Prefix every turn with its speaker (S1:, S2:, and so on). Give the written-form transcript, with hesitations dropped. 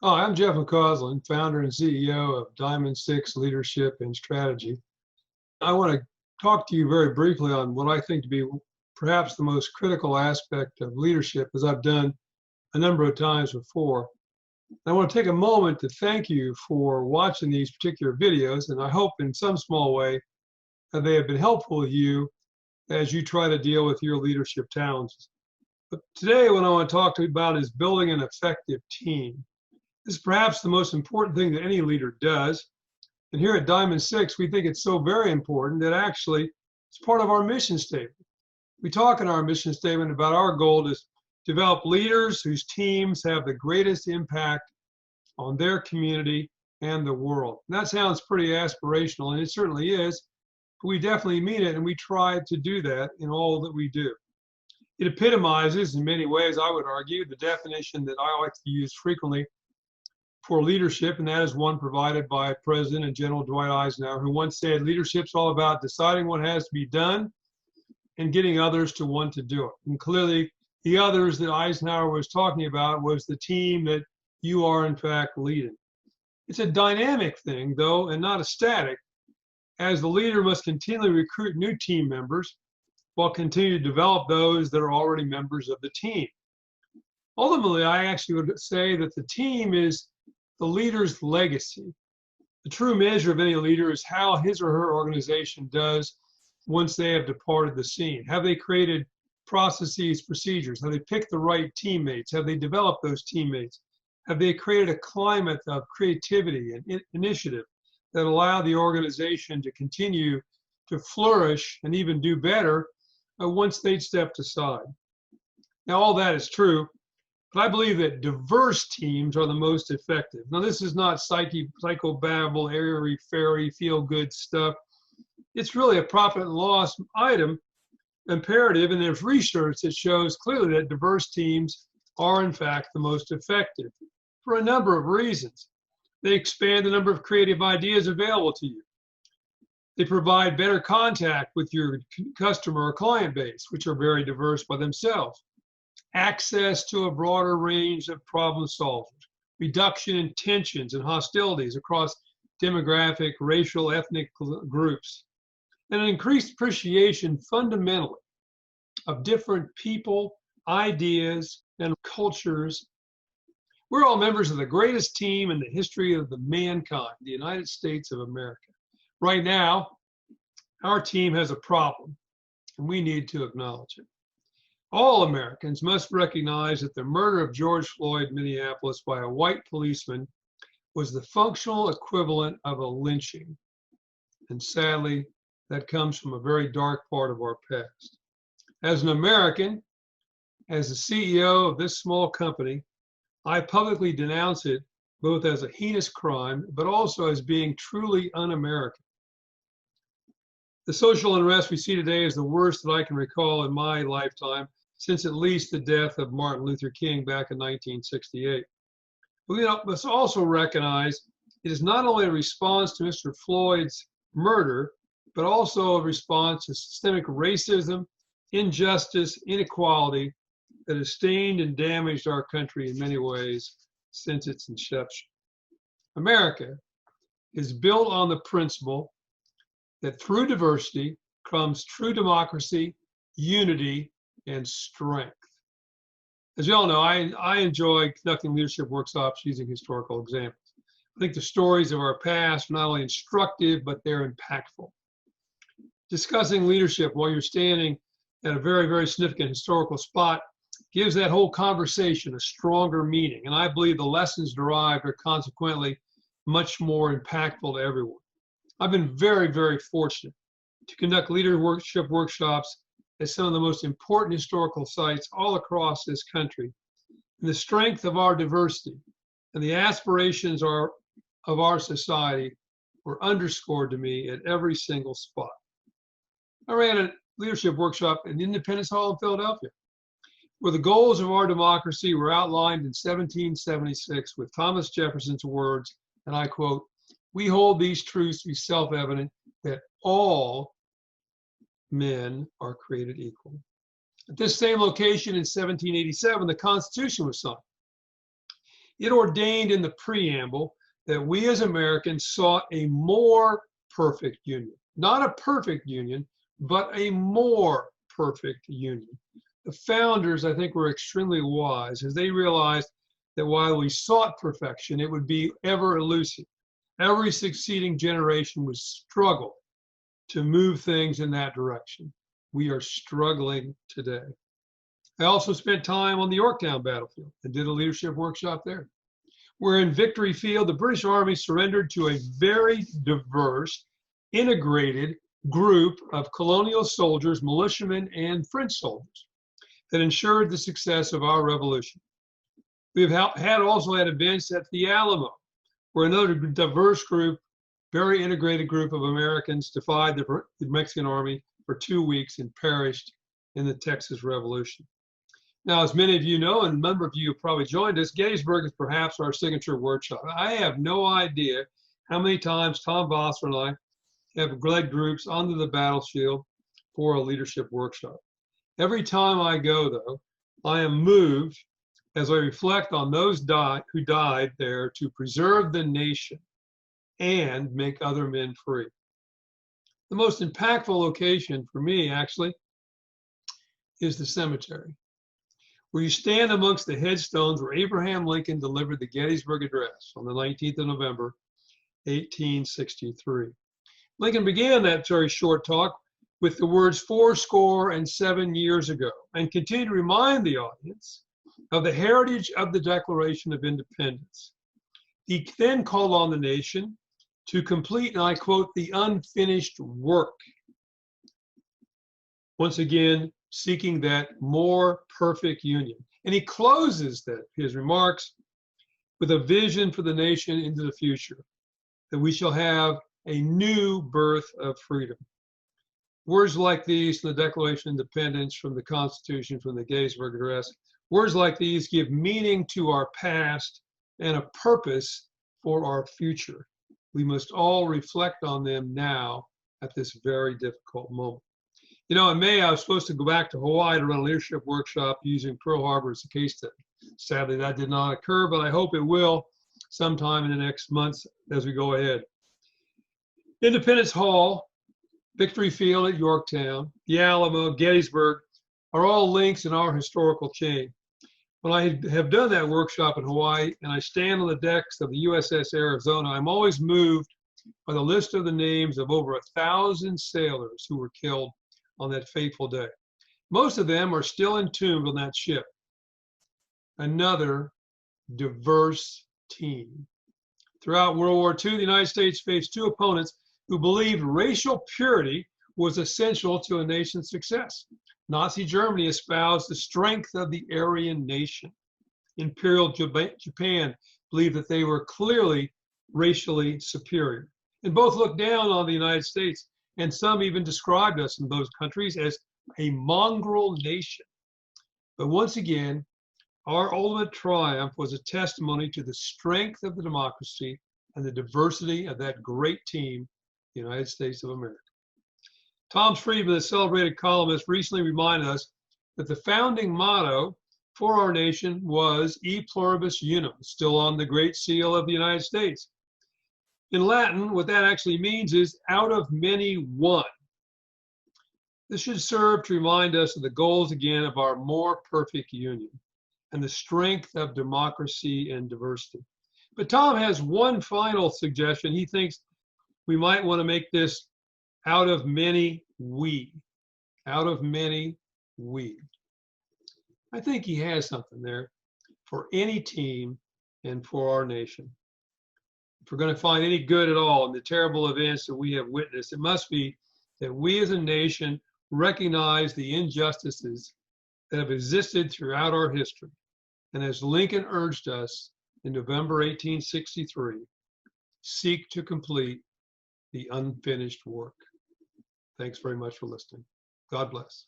S1: Hi, I'm Jeff McCausland, founder and CEO of Diamond Six Leadership and Strategy. I want to talk to you very briefly on what I think to be perhaps the most critical aspect of leadership, as I've done a number of times before. I want to take a moment to thank you for watching these particular videos, and I hope in some small way that they have been helpful to you as you try to deal with your leadership challenges. But today, what I want to talk to you about is building an effective team. This is perhaps the most important thing that any leader does. And here at Diamond Six, we think it's so very important that actually it's part of our mission statement. We talk in our mission statement about our goal to develop leaders whose teams have the greatest impact on their community and the world. And that sounds pretty aspirational, and it certainly is, but we definitely mean it, and we try to do that in all that we do. It epitomizes, in many ways, I would argue, the definition that I like to use frequently for leadership, and that is one provided by President and General Dwight Eisenhower, who once said, leadership's all about deciding what has to be done and getting others to want to do it. And clearly, the others that Eisenhower was talking about was the team that you are, in fact, leading. It's a dynamic thing, though, and not a static, as the leader must continually recruit new team members while continuing to develop those that are already members of the team. Ultimately, I actually would say that the team is the leader's legacy. The true measure of any leader is how his or her organization does once they have departed the scene. Have they created processes, procedures? Have they picked the right teammates? Have they developed those teammates? Have they created a climate of creativity and initiative that allow the organization to continue to flourish and even do better once they've stepped aside? Now, all that is true, but I believe that diverse teams are the most effective. Now, this is not psychobabble, airy-fairy, feel-good stuff. It's really a profit and loss item imperative, and there's research that shows clearly that diverse teams are, in fact, the most effective for a number of reasons. They expand the number of creative ideas available to you. They provide better contact with your customer or client base, which are very diverse by themselves. Access to a broader range of problem solvers, reduction in tensions and hostilities across demographic, racial, ethnic groups, and an increased appreciation fundamentally of different people, ideas, and cultures. We're all members of the greatest team in the history of the mankind, the United States of America. Right now, our team has a problem, and we need to acknowledge it. All Americans must recognize that the murder of George Floyd in Minneapolis by a white policeman was the functional equivalent of a lynching. And sadly, that comes from a very dark part of our past. As an American, as the CEO of this small company, I publicly denounce it both as a heinous crime, but also as being truly un-American. The social unrest we see today is the worst that I can recall in my lifetime, since at least the death of Martin Luther King back in 1968. We must also recognize it is not only a response to Mr. Floyd's murder, but also a response to systemic racism, injustice, inequality that has stained and damaged our country in many ways since its inception. America is built on the principle that through diversity comes true democracy, unity, and strength. As you all know, I enjoy conducting leadership workshops using historical examples. I think the stories of our past are not only instructive, but they're impactful. Discussing leadership while you're standing at a very, very significant historical spot gives that whole conversation a stronger meaning. And I believe the lessons derived are consequently much more impactful to everyone. I've been very, very fortunate to conduct leadership workshops at some of the most important historical sites all across this country. And the strength of our diversity and the aspirations of our society were underscored to me at every single spot. I ran a leadership workshop in Independence Hall in Philadelphia, where the goals of our democracy were outlined in 1776 with Thomas Jefferson's words, and I quote, "We hold these truths to be self-evident that all men are created equal." At this same location in 1787, the Constitution was signed. It ordained in the preamble that we as Americans sought a more perfect union, not a perfect union, but a more perfect union. The founders, I think, were extremely wise as they realized that while we sought perfection, it would be ever elusive. Every succeeding generation would struggle to move things in that direction. We are struggling today. I also spent time on the Yorktown battlefield and did a leadership workshop there, where in Victory Field, the British Army surrendered to a very diverse, integrated group of colonial soldiers, militiamen, and French soldiers that ensured the success of our revolution. We've also had events at the Alamo, where another diverse group, very integrated group of Americans defied the Mexican army for 2 weeks and perished in the Texas Revolution. Now, as many of you know, and a number of you have probably joined us, Gettysburg is perhaps our signature workshop. I have no idea how many times Tom Bosser and I have led groups onto the battlefield for a leadership workshop. Every time I go, though, I am moved as I reflect on those who died there to preserve the nation and make other men free. The most impactful location for me, actually, is the cemetery, where you stand amongst the headstones where Abraham Lincoln delivered the Gettysburg Address on the 19th of November, 1863. Lincoln began that very short talk with the words 77 years ago, and continued to remind the audience of the heritage of the Declaration of Independence. He then called on the nation to complete, and I quote, the unfinished work. Once again, seeking that more perfect union. And he closes his remarks with a vision for the nation into the future, that we shall have a new birth of freedom. Words like these from the Declaration of Independence, from the Constitution, from the Gettysburg Address, words like these give meaning to our past and a purpose for our future. We must all reflect on them now at this very difficult moment. You know, in May, I was supposed to go back to Hawaii to run a leadership workshop using Pearl Harbor as a case study. Sadly, that did not occur, but I hope it will sometime in the next months as we go ahead. Independence Hall, Victory Field at Yorktown, the Alamo, Gettysburg are all links in our historical chain. When I have done that workshop in Hawaii and I stand on the decks of the USS Arizona, I'm always moved by the list of the names of over 1,000 sailors who were killed on that fateful day. Most of them are still entombed on that ship. Another diverse team. Throughout World War II, the United States faced two opponents who believed racial purity was essential to a nation's success. Nazi Germany espoused the strength of the Aryan nation. Imperial Japan believed that they were clearly racially superior. And both looked down on the United States, and some even described us in those countries as a mongrel nation. But once again, our ultimate triumph was a testimony to the strength of the democracy and the diversity of that great team, the United States of America. Tom Friedman, the celebrated columnist, recently reminded us that the founding motto for our nation was E pluribus unum, still on the Great Seal of the United States. In Latin, what that actually means is out of many, one. This should serve to remind us of the goals again of our more perfect union and the strength of democracy and diversity. But Tom has one final suggestion. He thinks we might want to make this out of many, we. Out of many, we. I think he has something there for any team and for our nation. If we're going to find any good at all in the terrible events that we have witnessed, it must be that we as a nation recognize the injustices that have existed throughout our history. And as Lincoln urged us in November 1863, seek to complete the unfinished work. Thanks very much for listening. God bless.